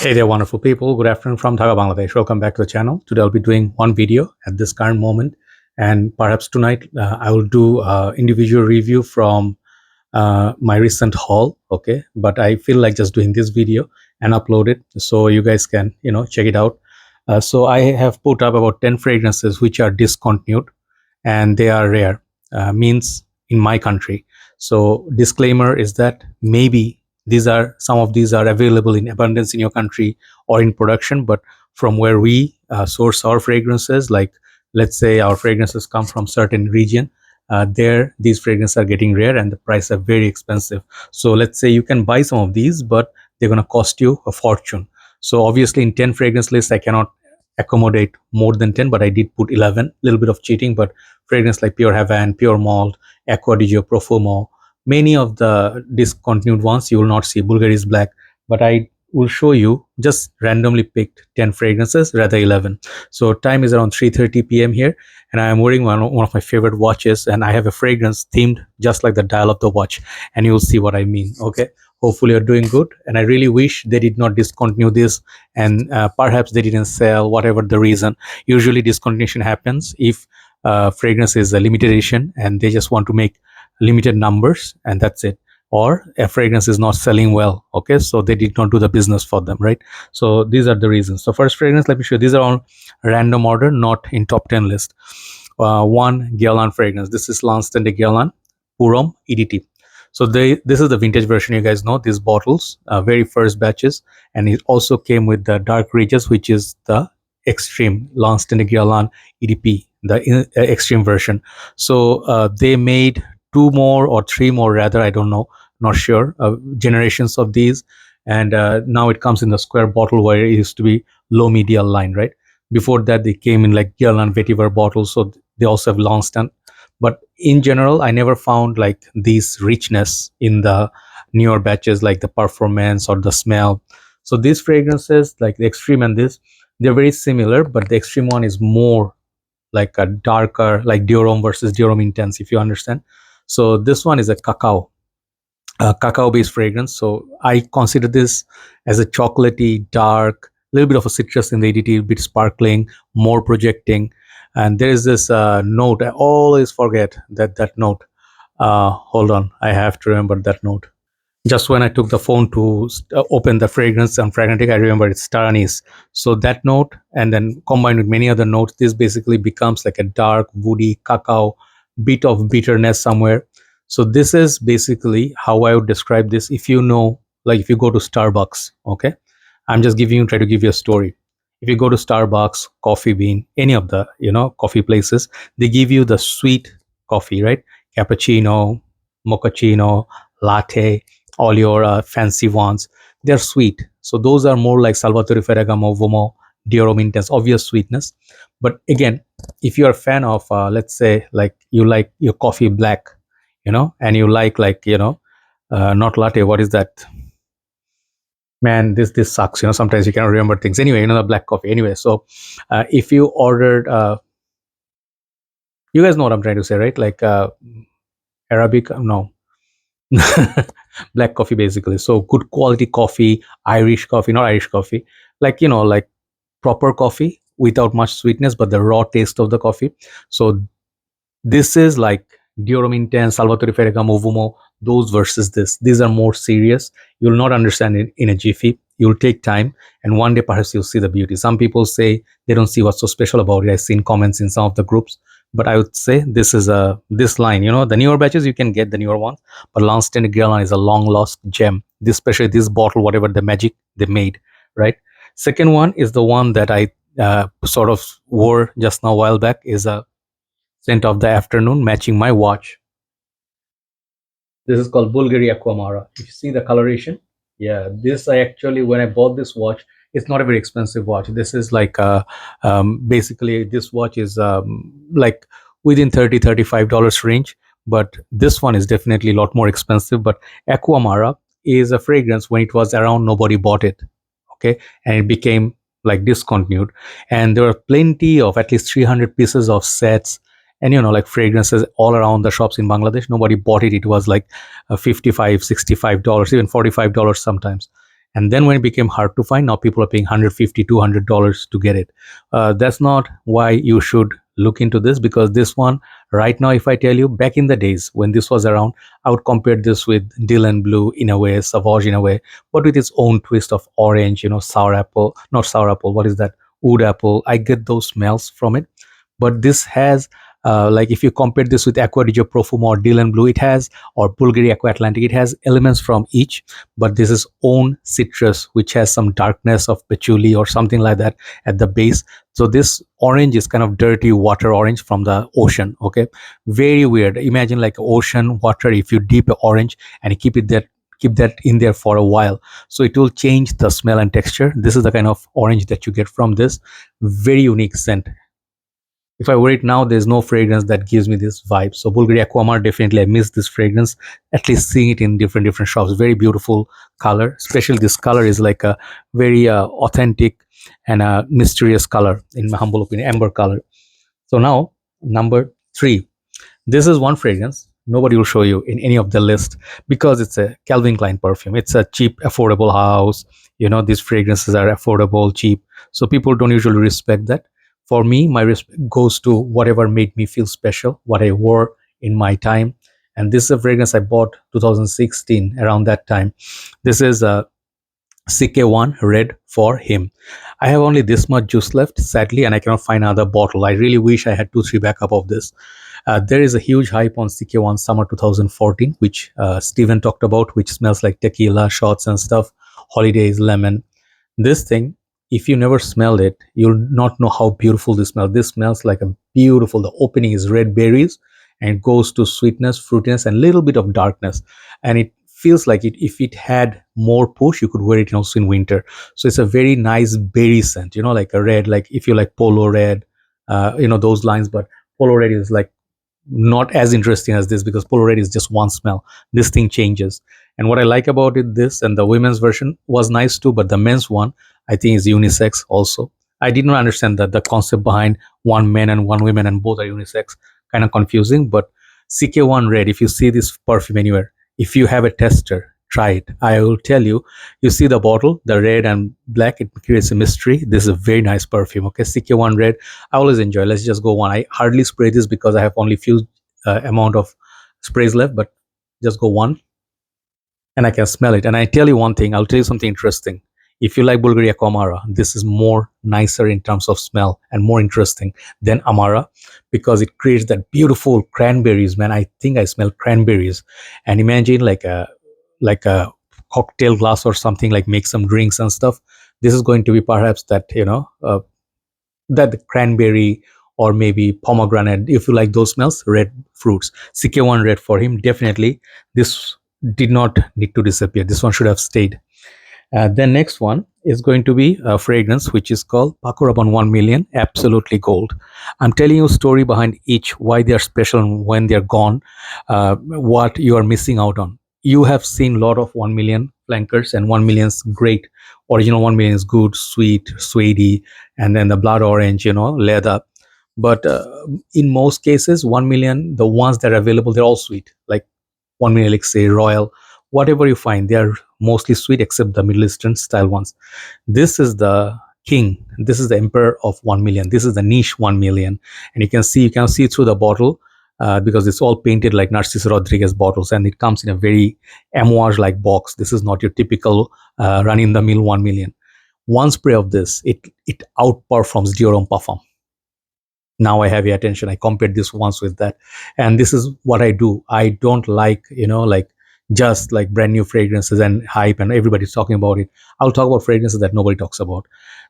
Hey there, wonderful people. Good afternoon from Dhaka, Bangladesh. Welcome back to the channel. Today I'll be doing one video at this current moment, and perhaps tonight I will do individual review from my recent haul. Okay, but I feel like just doing this video and upload it so you guys can check it out. So I have put up about 10 fragrances which are discontinued and they are rare. Means in my country. So disclaimer is that maybe some of these are available in abundance in your country or in production, but from where we source our fragrances, like let's say our fragrances come from certain region, there these fragrances are getting rare and the price are very expensive. So let's say you can buy some of these, but they're going to cost you a fortune. So obviously in 10 fragrance list I cannot accommodate more than 10, but I did put 11. Little bit of cheating, but fragrance like Pure Havan, Pure Malt, Aqva di Profumo, many of the discontinued ones you will not see. Bvlgari is black, but I will show you just randomly picked 10 fragrances, rather 11. So time is around 3:30 p.m. here, and I am wearing one of my favorite watches, and I have a fragrance themed just like the dial of the watch, and you'll see what I mean. Okay, hopefully you're doing good, and I really wish they did not discontinue this, and perhaps they didn't sell, whatever the reason. Usually discontinuation happens if fragrance is a limited edition and they just want to make limited numbers and that's it, or a fragrance is not selling well. Okay, so they did not do the business for them, right? So these are the reasons. So first fragrance, let me show you. These are on random order, not in top 10 list. One Guerlain fragrance. This is Lanvin L'Homme Purom EDT. So this is the vintage version. You guys know these bottles, very first batches, and it also came with the dark ridges, which is the extreme Lanvin L'Homme EDP, the extreme version. So they made two more or three more, rather, I don't know, not sure, generations of these, and now it comes in the square bottle where it used to be low medial line, right? Before that they came in like Guerlain vetiver bottles, so they also have Langston. But in general I never found like this richness in the newer batches, like the performance or the smell. So these fragrances like the extreme and this, they're very similar, but the extreme one is more like a darker, like Dior versus Dior Intense, if you understand. So this one is a cacao based fragrance. So I consider this as a chocolatey, dark, little bit of a citrus in the ADT, a bit sparkling, more projecting. And there is this note. I always forget that note. Hold on, I have to remember that note. Just when I took the phone to open the fragrance and Fragrantic, I remember it's star anise. So that note, and then combined with many other notes, this basically becomes like a dark, woody cacao, bit of bitterness somewhere. So this is basically how I would describe this. If you know, like if you go to Starbucks, okay, I'm just try to give you a story. If you go to Starbucks, Coffee Bean, any of the coffee places, they give you the sweet coffee, right? Cappuccino, mochaccino, latte, all your fancy ones, they're sweet. So those are more like Salvatore Ferragamo, Vomo, Dior Intense, obvious sweetness. But again, if you're a fan of let's say like you like your coffee black, and you like not latte, what is that, man, this sucks, sometimes you cannot remember things. Anyway, the black coffee, anyway. So if you ordered you guys know what I'm trying to say, right? Like Arabic, no. Black coffee basically. So good quality coffee, Irish coffee, not Irish coffee, like like proper coffee without much sweetness, but the raw taste of the coffee. So this is like Dior Intense, Salvatore Ferragamo, Vomo, those versus this. These are more serious. You'll not understand it in a jiffy. You'll take time, and one day perhaps you'll see the beauty. Some people say they don't see what's so special about it. I've seen comments in some of the groups, but I would say this is this line. The newer batches you can get the newer ones, but Lanvin Guerlain is a long lost gem. This, especially this bottle, whatever the magic they made, right? Second one is the one that I sort of wore just now a while back, is a scent of the afternoon, matching my watch. This is called Bvlgari Amara. If you see the coloration, yeah, this I actually, when I bought this watch, it's not a very expensive watch. This is like basically this watch is like within $30-35 range, but this one is definitely a lot more expensive. But Amara is a fragrance, when it was around nobody bought it, okay, and it became like discontinued, and there were plenty of at least 300 pieces of sets and like fragrances all around the shops in Bangladesh. Nobody bought it. It was like $55-65, even $45 sometimes. And then when it became hard to find, now people are paying 150 $200 to get it. That's not why you should look into this, because this one right now, if I tell you, back in the days when this was around, I would compare this with Dylan Blue in a way, Sauvage in a way, but with its own twist of orange, sour apple, not sour apple, what is that, wood apple. I get those smells from it. But this has, like if you compare this with Aqua di Profumo or Dylan Blue, it has, or Bvlgari Aqua Atlantic, it has elements from each, but this is own citrus, which has some darkness of patchouli or something like that at the base. So this orange is kind of dirty water orange from the ocean. Okay, very weird. Imagine like ocean water, if you dip orange and you keep that in there for a while, so it will change the smell and texture. This is the kind of orange that you get from this. Very unique scent. If I wear it now, there's no fragrance that gives me this vibe. So Bvlgari Aquamar, definitely I miss this fragrance. At least seeing it in different shops. Very beautiful color. Especially this color is like a very authentic and a mysterious color, in my humble opinion, amber color. So now number 3. This is one fragrance nobody will show you in any of the list, because it's a Calvin Klein perfume. It's a cheap, affordable house. These fragrances are affordable, cheap. So people don't usually respect that. For me, my respect goes to whatever made me feel special, what I wore in my time. And this is a fragrance I bought 2016, around that time. This is a CK1 Red for Him. I have only this much juice left, sadly, and I cannot find another bottle. I really wish I had 2-3 backup of this. There is a huge hype on CK1 Summer 2014, which Steven talked about, which smells like tequila, shots and stuff, holidays, lemon. This thing, if you never smelled it, you'll not know how beautiful this smells. This smells like a beautiful, the opening is red berries, and it goes to sweetness, fruitiness, and a little bit of darkness. And it feels like if it had more push, you could wear it also in winter. So it's a very nice berry scent, like a red, like if you like polo red, those lines. But polo red is like not as interesting as this, because polo red is just one smell. This thing changes. And what I like about it, this and the women's version was nice too, but the men's one I think is unisex also. I did not understand that the concept behind one man and one women and both are unisex, kind of confusing. But CK1 red, if you see this perfume anywhere, if you have a tester, try it. I will tell you, you see the bottle, the red and black, it creates a mystery. This is a very nice perfume. Okay, CK1 red, I always enjoy. Let's just go one. I hardly spray this because I have only few amount of sprays left, but just go one and I can smell it. And I tell you one thing, I'll tell you something interesting. If you like Bvlgari Amara, this is more nicer in terms of smell and more interesting than Amara, because it creates that beautiful cranberries. Man, I think I smell cranberries. And imagine like a cocktail glass or something, like make some drinks and stuff. This is going to be perhaps that that cranberry or maybe pomegranate, if you like those smells, red fruits. CK1 red for him, definitely. This did not need to disappear. This one should have stayed. The next one is going to be a fragrance which is called Paco Rabanne 1 Million Absolutely Gold. I'm telling you a story behind each, why they are special and when they're gone, what you are missing out on. You have seen a lot of 1 million flankers, and 1 million's great. Original 1 million is good, sweet, suedy, and then the blood orange, leather. But in most cases, 1 million, the ones that are available, they're all sweet, like 1 million elixir, royal, whatever you find, they are mostly sweet except the Middle Eastern style ones. This is the king. This is the emperor of 1 million. This is the niche 1 million. And you can see through the bottle, because it's all painted like Narciso Rodriguez bottles, and it comes in a very amouage like box. This is not your typical run in the mill 1 million. One spray of this, it outperforms Dior Homme Parfum. Now I have your attention. I compared this once with that, and this is what I do. I don't like like just like brand new fragrances and hype and everybody's talking about it. I'll talk about fragrances that nobody talks about.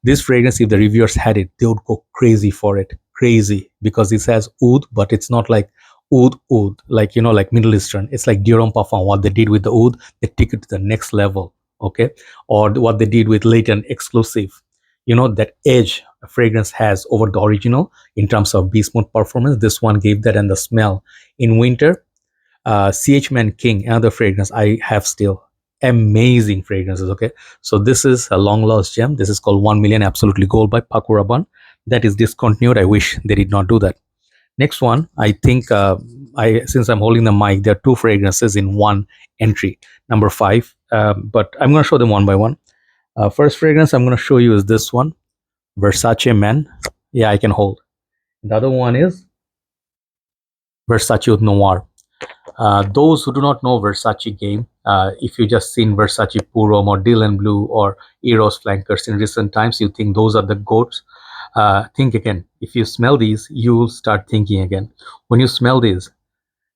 This fragrance, if the reviewers had it, they would go crazy for it, crazy, because this has oud, but it's not like oud like like Middle Eastern. It's like Dior Homme Parfum. What they did with the oud, they took it to the next level. Okay, or what they did with Latent Exclusive, that edge a fragrance has over the original in terms of beast mode performance. This one gave that, and the smell in winter. CH Man King, another fragrance I have still. Amazing fragrances. Okay, so this is a long lost gem. This is called 1 Million Absolutely Gold by Paco Rabanne. That is discontinued. I wish they did not do that. Next one, I think since I'm holding the mic, there are two fragrances in one entry, number 5. But I'm going to show them one by one. First fragrance I'm going to show you is this one, Versace Man. Yeah, I can hold. The other one is Versace Oud Noir. Those who do not know Versace game, if you just seen Versace Purom or Dylan Blue or Eros Flankers in recent times, you think those are the goats. Think again. If you smell these, you will start thinking again. When you smell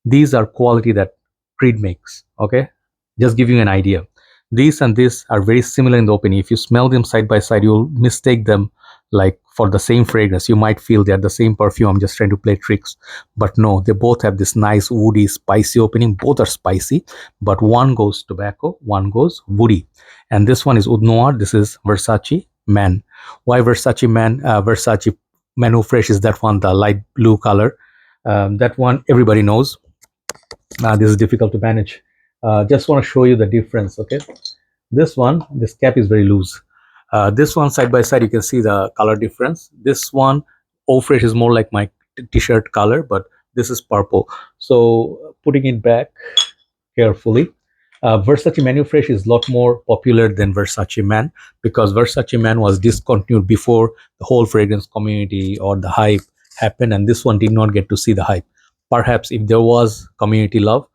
these are quality that Creed makes. Okay, just give you an idea. These and this are very similar in the opening. If you smell them side by side, you'll mistake them like for the same fragrance. You might feel they're the same perfume. I'm just trying to play tricks, but no, they both have this nice woody spicy opening. Both are spicy, but one goes tobacco, one goes woody, and this one is Oud Noir. This is Versace Man. Why Versace Man? Versace Man Eau Fresh is that one, the light blue color. That one everybody knows. This is difficult to manage. Just want to show you the difference. Okay, this one, this cap is very loose. This one side by side, you can see the color difference. This one, Eau Fresh, is more like my t-shirt color, but this is purple. So putting it back carefully, Versace Man Eau Fresh is a lot more popular than Versace Man, because Versace Man was discontinued before the whole fragrance community or the hype happened, and this one did not get to see the hype. Perhaps if there was community love,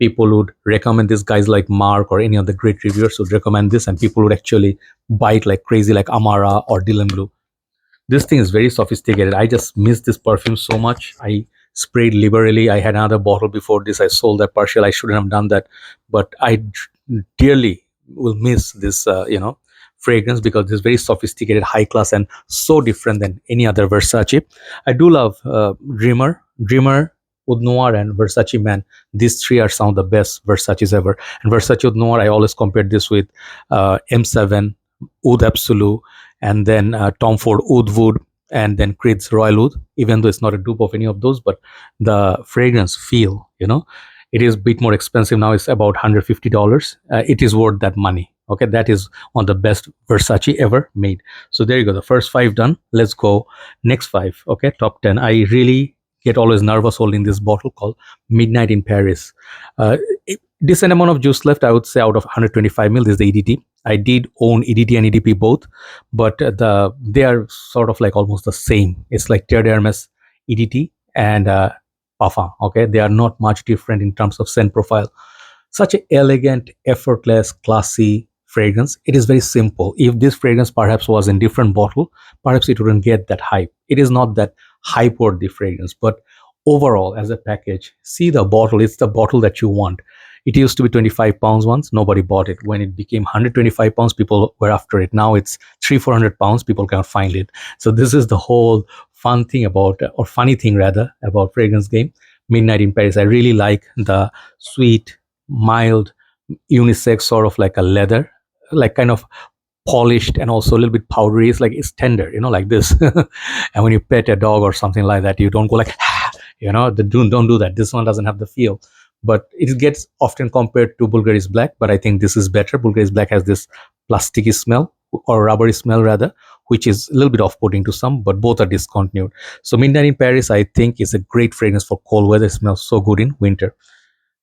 people would recommend this. Guys like Mark or any other great reviewers would recommend this, and people would actually buy it like crazy, like Amara or Dylan Blue. This thing is very sophisticated. I just miss this perfume so much. I sprayed liberally. I had another bottle before this. I sold that partial. I shouldn't have done that, but I dearly will miss this fragrance, because it's very sophisticated, high class, and so different than any other Versace. I do love Dreamer, Oud Noir, and Versace Man. These three are some of the best Versaces ever. And Versace Oud Noir, I always compared this with M7, Oud Absolute, and then Tom Ford Oud Wood, and then Creed's Royal Oud. Even though it's not a dupe of any of those, but the fragrance feel, it is a bit more expensive now. It's about $150. It is worth that money. Okay, that is one of the best Versace ever made. So there you go. The first 5 done. Let's go next 5. Okay, top 10. I really get always nervous holding this bottle called Midnight in Paris. Decent amount of juice left, I would say. Out of 125 ml, this is the EDT. I did own EDT and EDP both, but they are sort of like almost the same. It's like Terre d'Hermes EDT and Parfum. Okay, they are not much different in terms of scent profile. Such an elegant, effortless, classy fragrance. It is very simple. If this fragrance perhaps was in different bottle, perhaps it wouldn't get that hype. It is not that hype worthy fragrance, but overall as a package, see the bottle. It's the bottle that you want. It used to be 25 pounds once. Nobody bought it. When it became 125 pounds, people were after it. Now it's 300-400 pounds. People can't find it. So this is the whole fun thing about, or funny thing rather, about fragrance game. Midnight in Paris. I really like the sweet, mild, unisex, sort of like a leather, like kind of polished and also a little bit powdery. It's like it's tender, like this. And when you pet a dog or something like that, you don't go like, don't do that. This one doesn't have the feel. But it gets often compared to Bvlgari's Black, but I think this is better. Bvlgari's Black has this plasticky smell, or rubbery smell rather, which is a little bit off-putting to some, but both are discontinued. So Midnight in Paris, I think, is a great fragrance for cold weather. It smells so good in winter.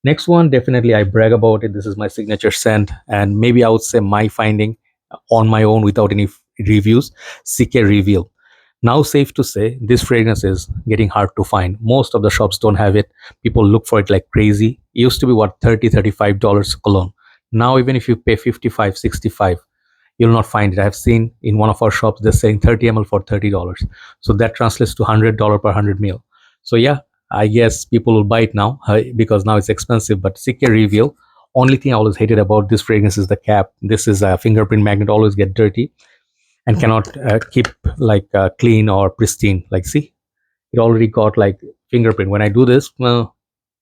Next one, definitely I brag about it. This is my signature scent, and maybe I would say my finding on my own without any reviews, CK Reveal. Now, safe to say, this fragrance is getting hard to find. Most of the shops don't have it. People look for it like crazy. It used to be what, $30-$35 cologne. Now, even if you pay $55-$65, you'll not find it. I've seen in one of our shops, they're saying 30 ml for $30. So that translates to $100 per 100 ml. So yeah, I guess people will buy it now because now it's expensive. But CK Reveal, only thing I always hated about this fragrance is the cap. This is a fingerprint magnet, always get dirty and cannot keep like clean or pristine. Like, see, it already got like fingerprint. When I do this, well,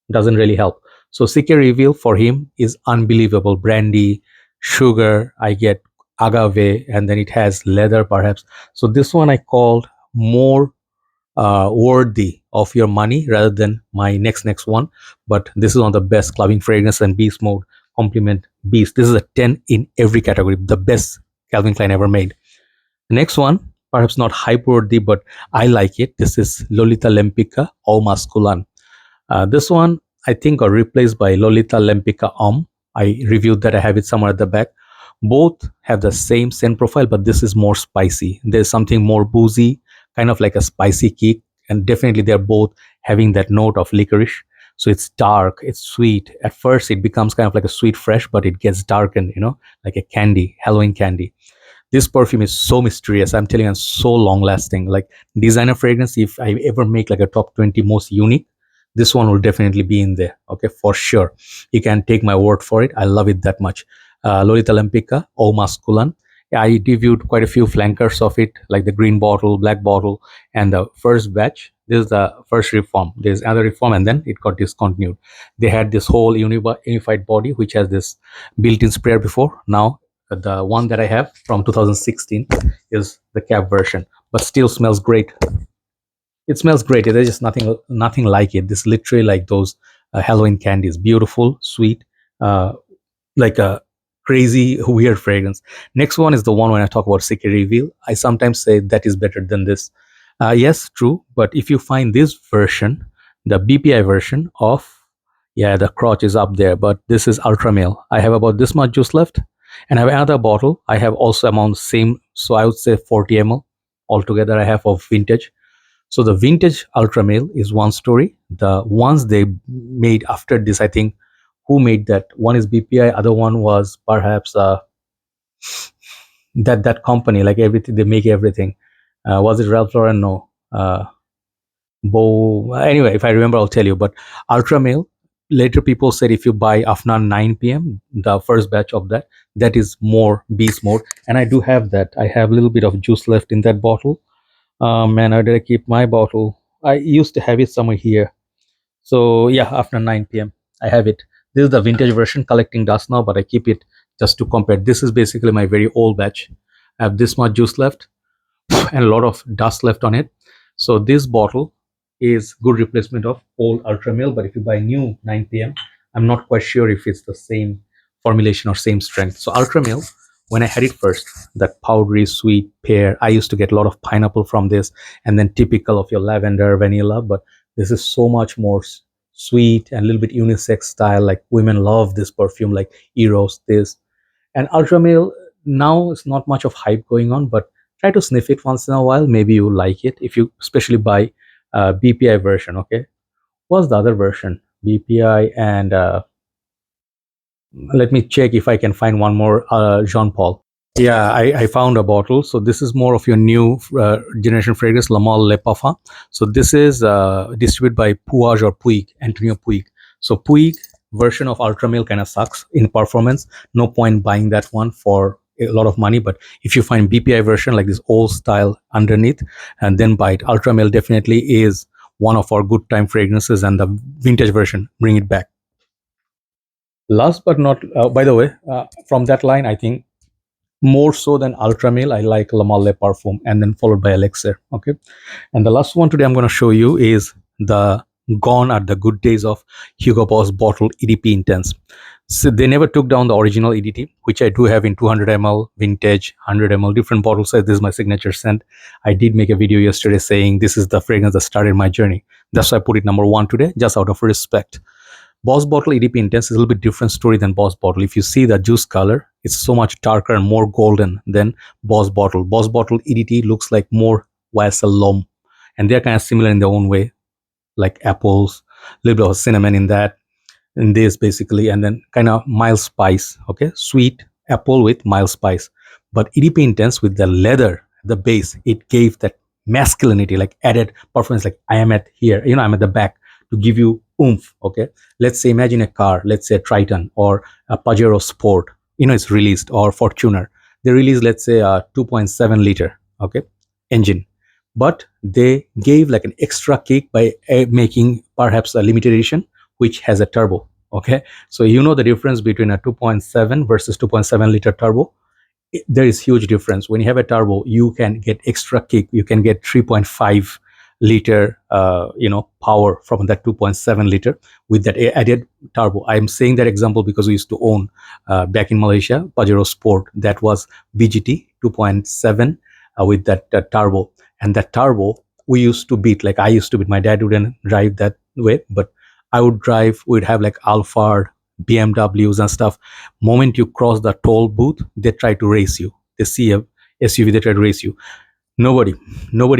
doesn't really help. So CK Reveal for him is unbelievable. Brandy, sugar, I get agave, and then it has leather perhaps. So this one I called more worthy of your money rather than my next one. But this is one of the best clubbing fragrance, and beast mode compliment beast. This is a 10 in every category. The best Calvin Klein ever made. Next one, perhaps not hype worthy, but I like it. This is Lolita Lempicka Eau Masculin. This one I think got replaced by Lolita Lempicka Homme. I reviewed that. I have it somewhere at the back. Both have the same scent profile, but this is more spicy. There's something more boozy, kind of like a spicy kick, and definitely they're both having that note of licorice. So it's dark, it's sweet. At first, it becomes kind of like a sweet fresh, but it gets darkened, like a candy, Halloween candy. This perfume is so mysterious. I'm telling you, and so long lasting. Like designer fragrance, if I ever make like a top 20 most unique, this one will definitely be in there. Okay, for sure. You can take my word for it. I love it that much. Lolita Lempicka, Eau Masculin. Yeah, I reviewed quite a few flankers of it, like the green bottle, black bottle, and the first batch. This is the first reform. There's another reform, and then it got discontinued. They had this whole unified body, which has this built-in sprayer before. Now the one that I have from 2016 is the cap version, but still smells great. It smells great. There's just nothing like it. This is literally like those Halloween candies. Beautiful, sweet, uh, like a crazy weird fragrance. Next one is the one when I talk about secret reveal. I sometimes say that is better than this. Yes, true. But if you find this version, the BPI version of, yeah, the crotch is up there. But this is Ultra Male. I have about this much juice left, and I have another bottle. I have also amount same. So I would say 40 ml altogether. I have of vintage. So the vintage Ultra Male is one story. The ones they made after this, I think, who made that? One is BPI, other one was perhaps that company, like everything they make everything. Was it Ralph Lauren? No. Anyway, if I remember, I'll tell you. But Ultra Male. Later, people said if you buy after 9 p.m., the first batch of that is more beast mode, and I do have that. I have a little bit of juice left in that bottle. Man, how did I keep my bottle? I used to have it somewhere here. So yeah, after 9 p.m. I have it. This is the vintage version, collecting dust now, but I keep it just to compare. This is basically my very old batch. I have this much juice left and a lot of dust left on it. So this bottle is good replacement of old Ultra Male, but if you buy new 9 p.m., I'm not quite sure if it's the same formulation or same strength. So Ultra Male, when I had it first, that powdery sweet pear, I used to get a lot of pineapple from this, and then typical of your lavender, vanilla, but this is so much more sweet and a little bit unisex style. Like women love this perfume, like Eros, this. And Ultra Male, now it's not much of hype going on, but try to sniff it once in a while. Maybe you like it if you especially buy BPI version. Okay, what's the other version? BPI and let me check if I can find one more. Jean Paul. Yeah, I found a bottle. So this is more of your new generation fragrance, La Mole Le Parfum. So this is distributed by Puig or Puig, Antonio Puig. So Puig version of Ultra Male kind of sucks in performance. No point buying that one for a lot of money. But if you find BPI version like this old style underneath, and then buy it, Ultra Male definitely is one of our good time fragrances, and the vintage version, bring it back. Last but not, by the way, from that line, I think more so than Ultra Male, I like La Mole Parfum, and then followed by Elixir. Okay, and the last one today I'm going to show you is the Gone Are the Good Days of Hugo Boss bottle EDP Intense. So they never took down the original EDT, which I do have in 200 ml, vintage, 100 ml, different bottle size. This is my signature scent. I did make a video yesterday saying this is the fragrance that started my journey. That's why I put it number one today, just out of respect. Boss Bottle EDP Intense is a little bit different story than Boss Bottle. If you see the juice color, it's so much darker and more golden than Boss Bottle. Boss Bottle EDT looks like more YSL L'Homme, and they're kind of similar in their own way, like apples, a little bit of cinnamon in this basically, and then kind of mild spice. Okay, sweet apple with mild spice. But EDP Intense with the leather, the base, it gave that masculinity, like added performance. Like I am at here, I'm at the back to give you oomph. Okay, let's say imagine a car, let's say a Triton or a Pajero Sport, it's released, or Fortuner. They release, let's say, a 2.7 liter, okay, engine, but they gave like an extra kick by making perhaps a limited edition which has a turbo. Okay, so the difference between a 2.7 versus 2.7 liter turbo. There is huge difference. When you have a turbo, you can get extra kick. You can get 3.5 liter power from that 2.7 liter with that added turbo. I'm saying that example because we used to own back in Malaysia Pajero Sport that was BGT 2.7 with that turbo, and that turbo we used to beat. Like I used to beat. My dad wouldn't drive that way, but I would drive. We'd have like Alphard, BMWs and stuff. Moment you cross the toll booth, they try to race you. They see a SUV, they try to race you. Nobody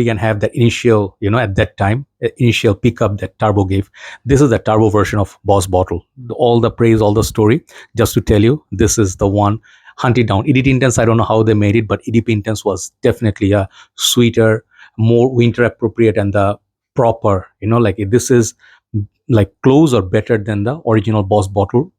can have that initial, at that time, initial pickup that Turbo gave. This is the Turbo version of Boss Bottle. All the praise, all the story, just to tell you, this is the one. Hunt it down. EDP Intense, I don't know how they made it, but EDP Intense was definitely a sweeter, more winter appropriate, and the proper, like this is like close or better than the original Boss Bottle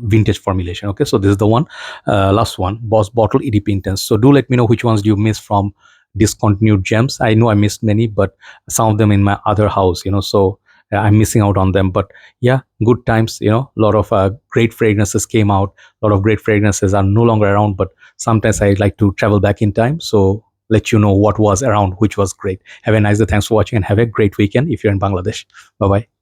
vintage formulation. Okay, so this is the one, last one, Boss Bottle EDP Intense. So do let me know which ones you miss from Discontinued gems. I know I missed many, but some of them in my other house, so I'm missing out on them. But yeah, good times. A lot of great fragrances came out. A lot of great fragrances are no longer around, but sometimes I like to travel back in time, so let you know what was around, which was great. Have a nice day. Thanks for watching, and have a great weekend if you're in Bangladesh. Bye bye.